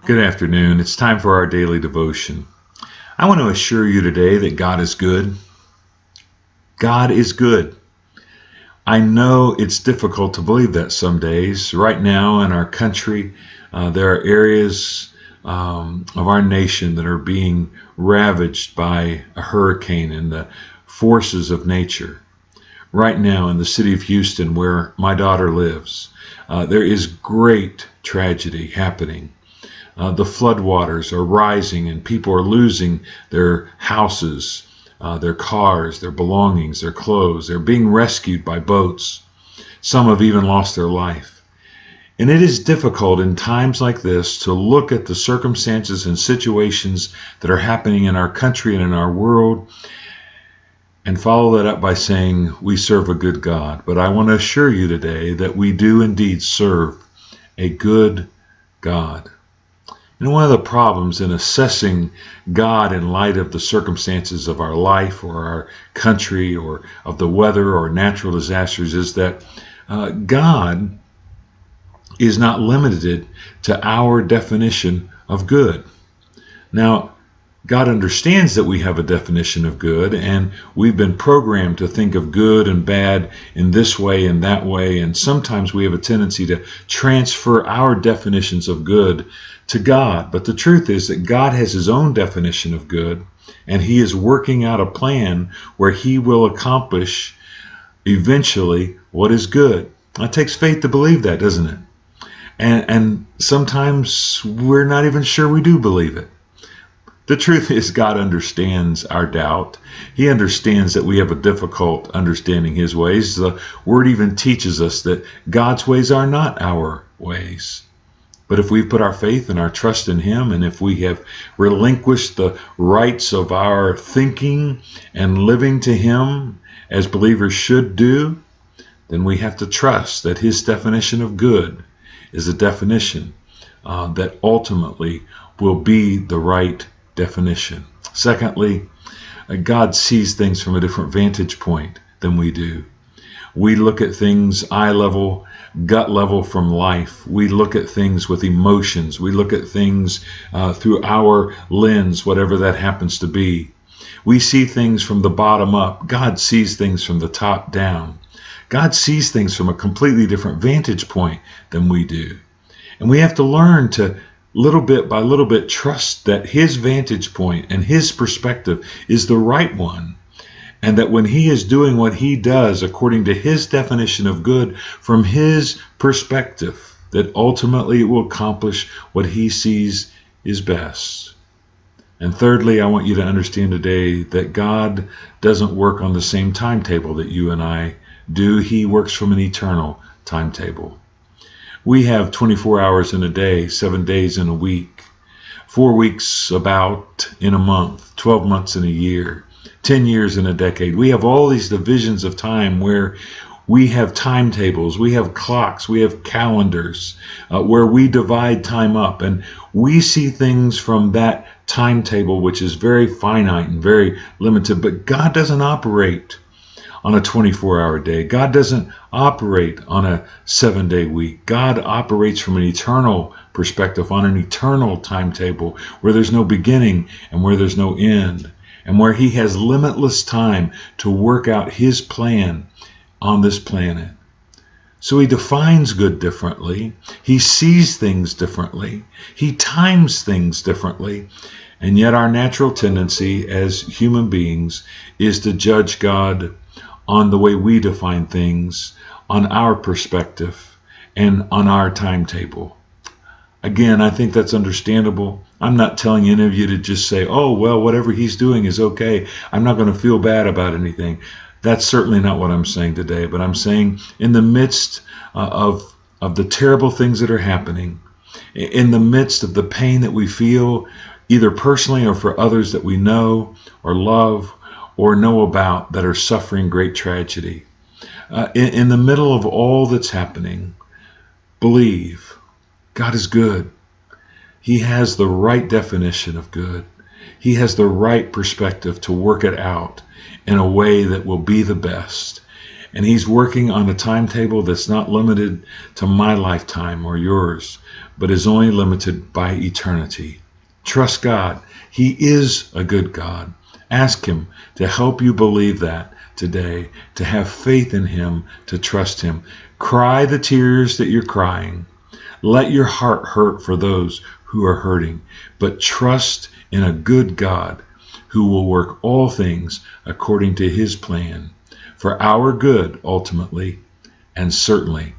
Good afternoon. It's time for our daily devotion. I want to assure you today that God is good. God is good. I know it's difficult to believe that some days. Right now in our country, there are areas of our nation that are being ravaged by a hurricane and the forces of nature. Right now in the city of Houston, where my daughter lives, there is great tragedy happening. The floodwaters are rising and people are losing their houses, their cars, their belongings, their clothes. They're being rescued by boats. Some have even lost their life. And it is difficult in times like this to look at the circumstances and situations that are happening in our country and in our world and follow that up by saying we serve a good God. But I want to assure you today that we do indeed serve a good God. And one of the problems in assessing God in light of the circumstances of our life or our country or of the weather or natural disasters is that God is not limited to our definition of good. Now, God understands that we have a definition of good, and we've been programmed to think of good and bad in this way and that way, and sometimes we have a tendency to transfer our definitions of good to God. But the truth is that God has His own definition of good, and He is working out a plan where He will accomplish eventually what is good. It takes faith to believe that, doesn't it? And sometimes we're not even sure we do believe it. The truth is God understands our doubt. He understands that we have a difficult understanding His ways. The Word even teaches us that God's ways are not our ways. But if we put our faith and our trust in Him, and if we have relinquished the rights of our thinking and living to Him as believers should do, then we have to trust that His definition of good is a definition that ultimately will be the right definition. Secondly, God sees things from a different vantage point than we do. We look at things eye level, gut level from life. We look at things with emotions. We look at things through our lens, whatever that happens to be. We see things from the bottom up. God sees things from the top down. God sees things from a completely different vantage point than we do. And we have to learn to little bit by little bit trust that His vantage point and His perspective is the right one, and that when He is doing what He does according to His definition of good from His perspective, that ultimately it will accomplish what He sees is best. And thirdly, I want you to understand today that God doesn't work on the same timetable that you and I do. He works from an eternal timetable. We have 24 hours in a day, 7 days in a week, 4 weeks about in a month, 12 months in a year, 10 years in a decade. We have all these divisions of time where we have timetables, we have clocks, we have calendars where we divide time up, and we see things from that timetable, which is very finite and very limited. But God doesn't operate on a 24-hour day. God doesn't operate on a 7-day week. God operates from an eternal perspective, on an eternal timetable where there's no beginning and where there's no end, and where He has limitless time to work out His plan on this planet. So He defines good differently. He sees things differently. He times things differently. And yet our natural tendency as human beings is to judge God on the way we define things, on our perspective, and on our timetable. Again, I think that's understandable. I'm not telling any of you to just say, oh, well, whatever He's doing is okay. I'm not going to feel bad about anything. That's certainly not what I'm saying today. But I'm saying in the midst of the terrible things that are happening, in the midst of the pain that we feel, either personally or for others that we know or love or know about that are suffering great tragedy. In the middle of all that's happening, believe God is good. He has the right definition of good. He has the right perspective to work it out in a way that will be the best. And He's working on a timetable that's not limited to my lifetime or yours, but is only limited by eternity. Trust God. He is a good God. Ask Him to help you believe that today, to have faith in Him, to trust Him. Cry the tears that you're crying. Let your heart hurt for those who are hurting, but trust in a good God who will work all things according to His plan, for our good ultimately, and certainly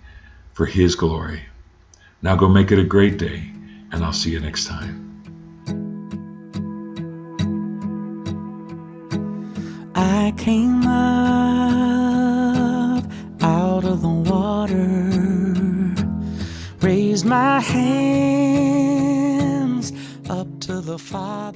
for His glory. Now go make it a great day, and I'll see you next time. I came up out of the water, raised my hands up to the Father.